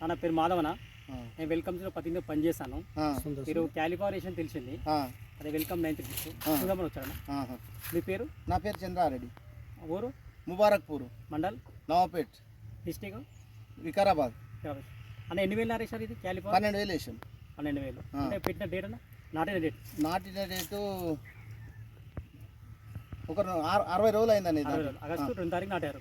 నా పేరు మాధవన. నేను వెల్కమ్స్లో 10 పనిచేస్తాను. మీరు క్యాలిఫారేషన్ తెలిసింది, అదే వెల్కమ్ 936 చూద్దామని వచ్చాను. మీ పేరు? నా పేరు చంద్రారెడ్డి. ఊరు? ముబారక్పూర్ మండల్ నవాపేట్, డిస్టిక్ వికారాబాద్. అన్న ఎన్ని వేలు నారే సార్ ఇది క్యాలిఫార్? 12,000 వేసాం. 12,000 అంటే పెట్టిన డేట్ అన్న? నాటిన డేట్? నాటిన డేటు ఒక 60 రోజులు అయిందండి. ఆగస్టు 2 తారీఖు నాటారు.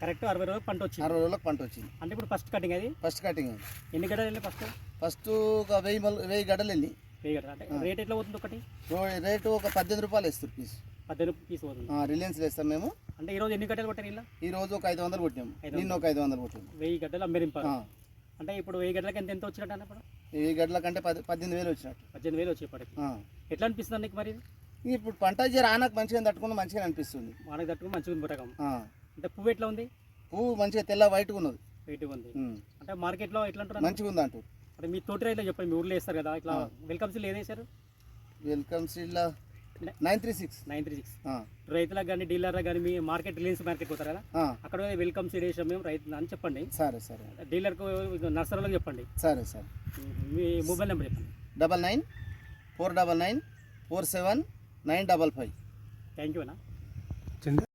కరెక్ట్ 60 రోజులకు పంట వచ్చింది. 60 రోజులకు పంట వచ్చింది. అంటే ఇప్పుడు ఫస్ట్ కటింగ్ అది? First cutting. ఎన్ని గడ్డలు వెళ్ళి ఫస్ట్? ఫస్ట్ ఒక 1000 గడ్డలు వెళ్ళి. 1000 గడ్డలు అంటే రేట్ ఎట్లా పోతుంది ఒకటి? రేటు ఒక 18 రూపాయలు వేస్తారు పీస్. 18 పీస్ పోతుంది. రిలయన్స్లో వేస్తాం మేము. అంటే ఈరోజు ఎన్ని గడ్డలు కొట్టారు ఇలా? ఈ రోజు ఒక 500 కొట్టాము, నిన్న ఒక 500 కొట్టాము. 1000 గడ్డలు అమ్మేరింపారు. అంటే ఇప్పుడు 1000 గడ్డలకి ఎంత వచ్చినట్టు అన్న? ఇప్పుడు 1000 గడ్డల కంటే 18,000 వచ్చినట్టు. 18,000 వచ్చేప్పటికి ఎట్లా అనిపిస్తుంది నీకు మరి? ఇప్పుడు పంట ఆనకు మంచిగా తట్టుకుని మంచిగా అనిపిస్తుంది. మనకు తట్టుకుని మంచిగా ఉంది పుట్టకం. అంటే పువ్వు ఎట్లా ఉంది? పువ్వు మంచిగా తెల్ల వైట్గా ఉన్నది. వైట్గా ఉంది. అంటే మార్కెట్లో ఎట్లా అంటారు? మంచిగా ఉంది అంటారు. అంటే మీ తోటి రైతులు చెప్పండి, మీ ఊర్లో వేస్తారు కదా ఇట్లా. వెల్కమ్ సీల్ ఏది వేశారు? వెల్కమ్ సీడ్లో 936. రైతులకు కానీ డీలర్లకు కానీ మీ మార్కెట్ రిలయన్స్ మార్కెట్ పోతారు కదా, అక్కడ వెల్కమ్ సీడ్ వేసాం మేము రైతు అని చెప్పండి. సరే సరే. డీలర్కు నర్సరీలకు చెప్పండి. సరే సరే. మీ మొబైల్ నెంబర్ చెప్పండి. 99 499 47 955. థ్యాంక్ యూ అన్న.